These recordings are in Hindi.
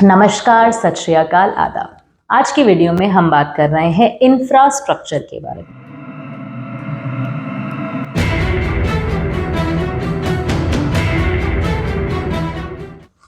नमस्कार, सत श्री अकाल, आदाब। आज की वीडियो में हम बात कर रहे हैं इंफ्रास्ट्रक्चर के बारे में।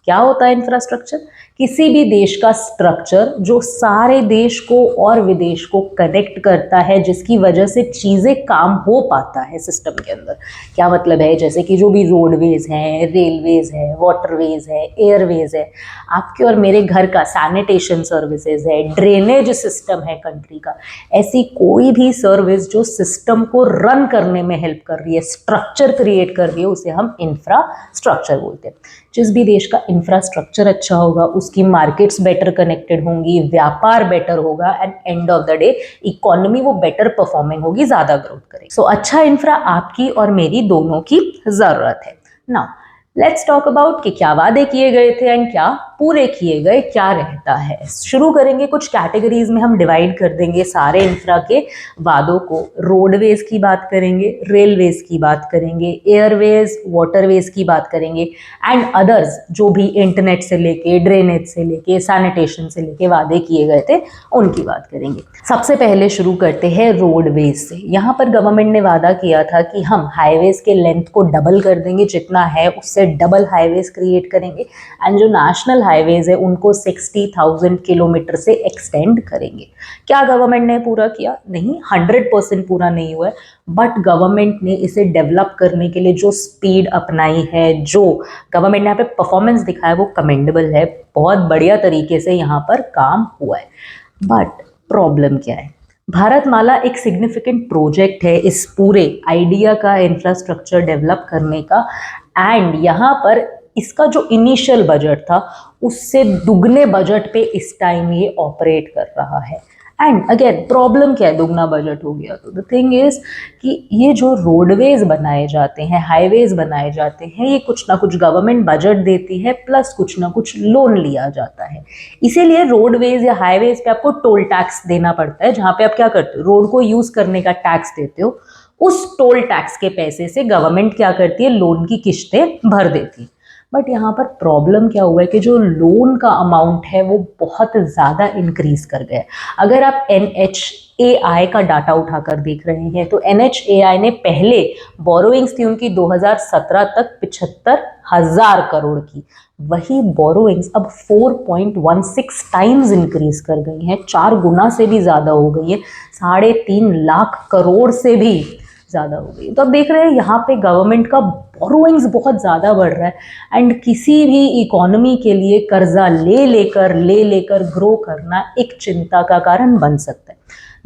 क्या होता है इंफ्रास्ट्रक्चर? किसी भी देश का स्ट्रक्चर जो सारे देश को और विदेश को कनेक्ट करता है, जिसकी वजह से चीजें काम हो पाता है सिस्टम के अंदर। क्या मतलब है? जैसे कि जो भी रोडवेज हैं, रेलवेज है, वाटरवेज है, एयरवेज है, आपके और मेरे घर का सैनिटेशन सर्विसेज है, ड्रेनेज सिस्टम है कंट्री का, ऐसी कोई भी सर्विस जो सिस्टम को रन करने में हेल्प कर रही है, स्ट्रक्चर क्रिएट कर रही है, उसे हम इंफ्रास्ट्रक्चर बोलते हैं। जिस भी देश का इंफ्रास्ट्रक्चर अच्छा होगा, उसकी मार्केट्स बेटर कनेक्टेड होंगी, व्यापार बेटर होगा and end of the day economy वो बेटर परफॉर्मिंग होगी, ज्यादा ग्रोथ करेगी। सो अच्छा इंफ्रा आपकी और मेरी दोनों की जरूरत है। नाउ लेट्स टॉक अबाउट कि क्या वादे किए गए थे एंड क्या पूरे किए गए, क्या रहता है। शुरू करेंगे, कुछ कैटेगरीज में हम डिवाइड कर देंगे सारे इंफ्रा के वादों को। रोडवेज की बात करेंगे, रेलवेज की बात करेंगे, एयरवेज, वाटरवेज की बात करेंगे एंड अदर्स जो भी इंटरनेट से लेके, ड्रेनेज से लेके, सैनिटेशन से लेके वादे किए गए थे, उनकी बात करेंगे। सबसे पहले शुरू करते हैं रोडवेज से। यहाँ पर गवर्नमेंट ने वादा किया था कि हम हाईवेज के लेंथ को डबल कर देंगे, जितना है उससे डबल हाईवेज क्रिएट करेंगे एंड जो नेशनल हाईवेज है उनको 60,000 किलोमीटर से एक्सटेंड करेंगे। क्या गवर्नमेंट ने पूरा किया? नहीं, 100% पूरा नहीं हुआ है, बट गवर्नमेंट ने इसे डेवलप करने के लिए जो स्पीड अपनाई है, जो गवर्नमेंट ने यहाँ पे परफॉर्मेंस दिखाया, वो कमेंडेबल है। बहुत बढ़िया तरीके से यहाँ पर काम हुआ है। बट प्रॉब्लम क्या है? भारतमाला एक सिग्निफिकेंट प्रोजेक्ट है इस पूरे आइडिया का, इंफ्रास्ट्रक्चर डेवलप करने का, एंड यहाँ पर इसका जो इनिशियल बजट था उससे दुगने बजट पे इस टाइम ये ऑपरेट कर रहा है। एंड अगेन प्रॉब्लम क्या है? दुगना बजट हो गया तो द थिंग इज कि ये जो रोडवेज बनाए जाते हैं, हाईवेज बनाए जाते हैं, ये कुछ ना कुछ गवर्नमेंट बजट देती है, प्लस कुछ ना कुछ लोन लिया जाता है। इसीलिए रोडवेज या हाईवेज पे आपको टोल टैक्स देना पड़ता है, जहाँ पे आप क्या करते हो, रोड को यूज करने का टैक्स देते हो। उस टोल टैक्स के पैसे से गवर्नमेंट क्या करती है, लोन की किश्तें भर देती है। बट यहाँ पर प्रॉब्लम क्या हुआ है कि जो लोन का अमाउंट है वो बहुत ज़्यादा इंक्रीज कर गया है। अगर आप NHAI का डाटा उठाकर देख रहे हैं तो NHAI ने पहले बोरोइंग्स थी उनकी 2017 तक 75,000 करोड़ की, वही बोरोइंग्स अब 4.16 टाइम्स इंक्रीज कर गई हैं, 4 गुना से भी ज़्यादा हो गई है, 3.5 लाख करोड़ से भी ज़्यादा हो गई। तो अब देख रहे हैं यहाँ पे गवर्नमेंट का बोरोइंग्स बहुत ज़्यादा बढ़ रहा है एंड किसी भी इकोनॉमी के लिए कर्जा ले लेकर ग्रो करना एक चिंता का कारण बन सकता है।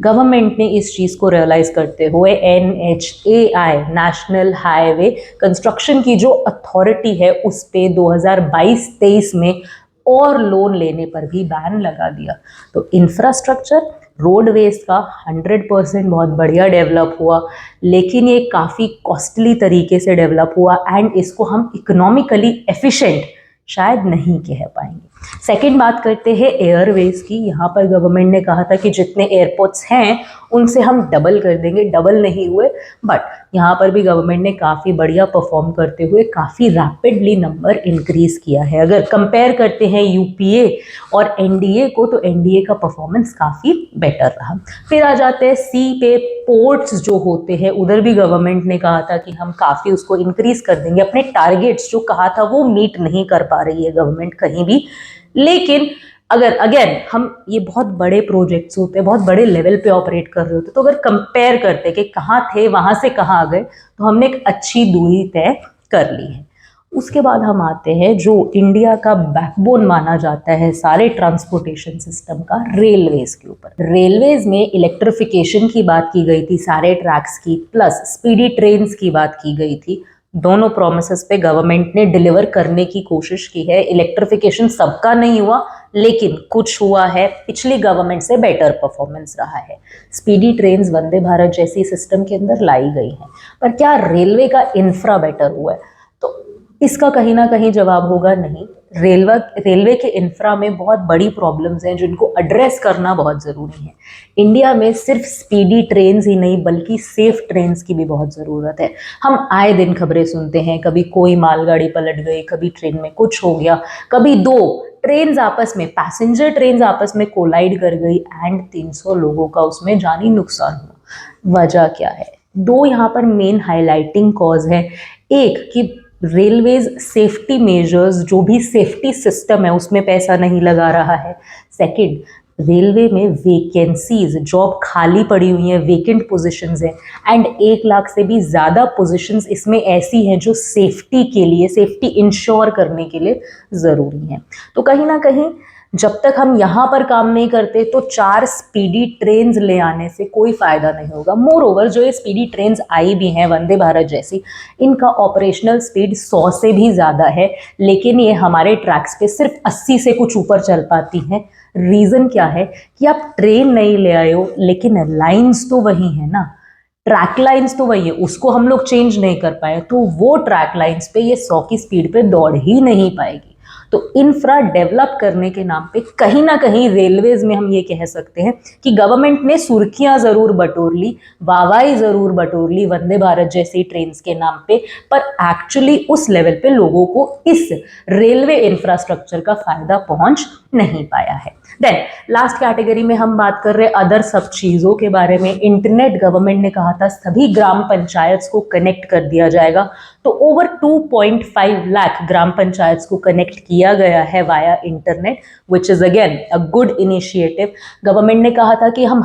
गवर्नमेंट ने इस चीज़ को रियलाइज़ करते हुए NHAI, नेशनल हाईवे कंस्ट्रक्शन की जो अथॉरिटी है, उस पे 2022-23 में और लोन लेने पर भी बैन लगा दिया। तो इंफ्रास्ट्रक्चर रोडवेज का 100% बहुत बढ़िया डेवलप हुआ, लेकिन ये काफ़ी कॉस्टली तरीके से डेवलप हुआ एंड इसको हम इकोनॉमिकली एफिशिएंट शायद नहीं कह पाएंगे। सेकंड बात करते हैं एयरवेज की। यहाँ पर गवर्नमेंट ने कहा था कि जितने एयरपोर्ट्स हैं उनसे हम डबल कर देंगे, डबल नहीं हुए, बट यहाँ पर भी गवर्नमेंट ने काफ़ी बढ़िया परफॉर्म करते हुए काफ़ी रैपिडली नंबर इंक्रीज किया है। अगर कंपेयर करते हैं UPA और NDA को, तो NDA का परफॉर्मेंस काफ़ी बेटर रहा। फिर आ जाते हैं सी पे, पोर्ट्स जो होते हैं, उधर भी गवर्नमेंट ने कहा था कि हम काफ़ी उसको इंक्रीज कर देंगे। अपने टारगेट्स जो कहा था वो मीट नहीं कर पा रही है गवर्नमेंट कहीं भी, लेकिन अगर अगेन हम, ये बहुत बड़े प्रोजेक्ट्स होते हैं, बहुत बड़े लेवल पे ऑपरेट कर रहे होते, तो अगर कंपेयर करते कि कहाँ थे वहाँ से कहाँ आ गए, तो हमने एक अच्छी दूरी तय कर ली है। उसके बाद हम आते हैं जो इंडिया का बैकबोन माना जाता है सारे ट्रांसपोर्टेशन सिस्टम का, रेलवेज के ऊपर। रेलवेज में इलेक्ट्रिफिकेशन की बात की गई थी सारे ट्रैक्स की, प्लस स्पीडी ट्रेन्स की बात की गई थी। दोनों प्रोमिसेस पे गवर्नमेंट ने डिलीवर करने की कोशिश की है। इलेक्ट्रिफिकेशन सबका नहीं हुआ, लेकिन कुछ हुआ है, पिछली गवर्नमेंट से बेटर परफॉर्मेंस रहा है। स्पीडी ट्रेन्स वंदे भारत जैसी सिस्टम के अंदर लाई गई हैं, पर क्या रेलवे का इंफ्रा बेटर हुआ है? तो इसका कहीं ना कहीं जवाब होगा नहीं। रेलवे के इंफ्रा में बहुत बड़ी प्रॉब्लम्स हैं जिनको एड्रेस करना बहुत ज़रूरी है। इंडिया में सिर्फ स्पीडी ट्रेन्स ही नहीं बल्कि सेफ ट्रेन्स की भी बहुत ज़रूरत है। हम आए दिन खबरें सुनते हैं, कभी कोई मालगाड़ी पलट गई, कभी ट्रेन में कुछ हो गया, कभी 2 ट्रेन्स आपस में, पैसेंजर ट्रेन्स आपस में कोलाइड कर गई एंड 300 लोगों का उसमें जानी नुकसान हुआ। वजह क्या है? दो यहाँ पर मेन हाईलाइटिंग कॉज है। एक कि रेलवेज सेफ्टी मेजर्स, जो भी सेफ्टी सिस्टम है उसमें पैसा नहीं लगा रहा है। सेकंड, रेलवे में वेकेंसीज, जॉब खाली पड़ी हुई हैं, वेकेंट पोजीशंस हैं एंड 1 लाख से भी ज़्यादा पोजीशंस इसमें ऐसी हैं जो सेफ्टी के लिए, सेफ्टी इंश्योर करने के लिए ज़रूरी हैं। तो कहीं ना कहीं जब तक हम यहाँ पर काम नहीं करते तो 4 स्पीडी ट्रेन्स ले आने से कोई फायदा नहीं होगा। मोर ओवर, जो ये स्पीडी ट्रेन्स आई भी हैं वंदे भारत जैसी, इनका ऑपरेशनल स्पीड 100 से भी ज़्यादा है, लेकिन ये हमारे ट्रैक्स पे सिर्फ 80 से कुछ ऊपर चल पाती हैं। रीज़न क्या है कि आप ट्रेन नहीं ले आए हो, लेकिन लाइन्स तो वही है ना, ट्रैक लाइन्स तो वही है, उसको हम लोग चेंज नहीं कर पाए, तो वो ट्रैक लाइन्स पे ये 100 की स्पीड पे दौड़ ही नहीं पाएगी। तो इंफ्रा डेवलप करने के नाम पे कहीं ना कहीं रेलवेज में हम ये कह सकते हैं कि गवर्नमेंट ने सुर्खियां जरूर बटोर ली, वाहवाही जरूर बटोर ली वंदे भारत जैसी ट्रेन्स के नाम पे, पर एक्चुअली उस लेवल पे लोगों को इस रेलवे इंफ्रास्ट्रक्चर का फायदा पहुंच नहीं पाया है। देन लास्ट कैटेगरी में हम बात कर रहे हैं अदर सब चीज़ों के बारे में। इंटरनेट गवर्नमेंट ने कहा था सभी ग्राम पंचायत को कनेक्ट कर दिया जाएगा, तो ओवर 2.5 लाख ग्राम पंचायत को कनेक्ट किया गया है via internet, which is again a good initiative. Government ने कहा था कि हम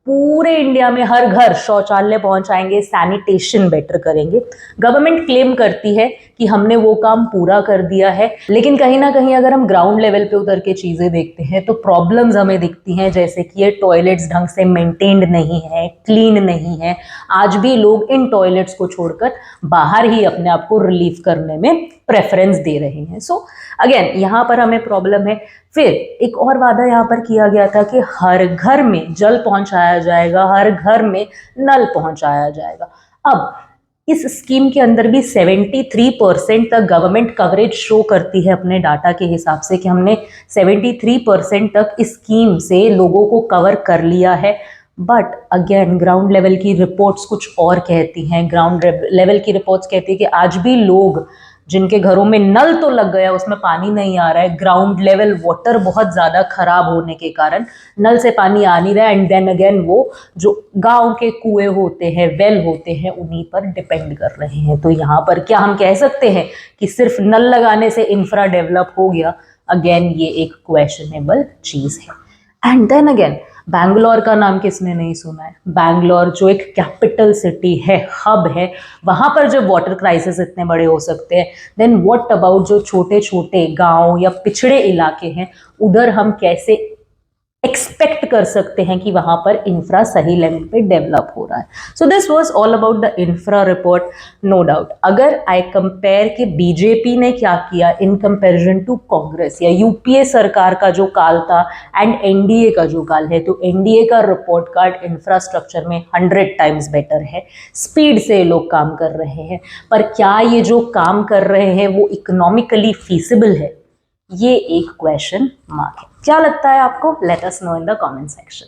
पूरे इंडिया में हर घर शौचालय पहुंचाएंगे, सैनिटेशन बेटर करेंगे। गवर्नमेंट क्लेम करती है कि हमने वो काम पूरा कर दिया है, लेकिन कहीं ना कहीं अगर हम ग्राउंड लेवल पे उतर के चीजें देखते हैं तो प्रॉब्लम्स हमें दिखती हैं, जैसे कि ये टॉयलेट्स ढंग से मेंटेन्ड नहीं है, क्लीन नहीं है। आज भी लोग इन टॉयलेट्स को छोड़कर बाहर ही अपने आप को रिलीव करने में प्रेफरेंस दे रहे हैं। सो अगेन यहाँ पर हमें प्रॉब्लम है। फिर एक और वादा यहाँ पर किया गया था कि हर घर में जल पहुंचाया जाएगा, हर घर में नल पहुंचाया जाएगा। अब इस स्कीम के अंदर भी 73% तक गवर्नमेंट कवरेज शो करती है अपने डाटा के हिसाब से कि हमने 73% तक इस स्कीम से लोगों को कवर कर लिया है। बट अगेन ग्राउंड लेवल की रिपोर्ट्स कुछ और कहती हैं। ग्राउंड लेवल की रिपोर्ट्स कहती है कि आज भी लोग जिनके घरों में नल तो लग गया, उसमें पानी नहीं आ रहा है, ग्राउंड लेवल वाटर बहुत ज़्यादा खराब होने के कारण नल से पानी आ नहीं रहा है, एंड देन अगेन वो जो गांव के कुएं होते हैं, वेल होते हैं, उन्हीं पर डिपेंड कर रहे हैं। तो यहाँ पर क्या हम कह सकते हैं कि सिर्फ नल लगाने से इंफ्रा डेवलप हो गया? अगेन ये एक क्वेश्चनेबल चीज़ है। एंड देन अगेन बैंगलोर का नाम किसने नहीं सुना है? बैंगलोर जो एक कैपिटल सिटी है, हब है, वहाँ पर जब वाटर क्राइसिस इतने बड़े हो सकते हैं, देन व्हाट अबाउट जो छोटे छोटे गांव या पिछड़े इलाके हैं, उधर हम कैसे एक्सपेक्ट कर सकते हैं कि वहां पर इंफ्रा सही लेवल पे डेवलप हो रहा है? So this was all about the infra report. No doubt अगर आई कंपेयर कि बीजेपी ने क्या किया इन कंपैरिजन टू कांग्रेस या यूपीए सरकार का जो काल था एंड एनडीए का जो काल है, तो एनडीए का रिपोर्ट कार्ड इंफ्रास्ट्रक्चर में 100 टाइम्स बेटर है। स्पीड से लोग काम कर रहे हैं, पर क्या ये जो काम कर रहे हैं वो इकोनॉमिकली फीसिबल है? ये एक क्वेश्चन मार्क है। क्या लगता है आपको? Let us know in the comment section.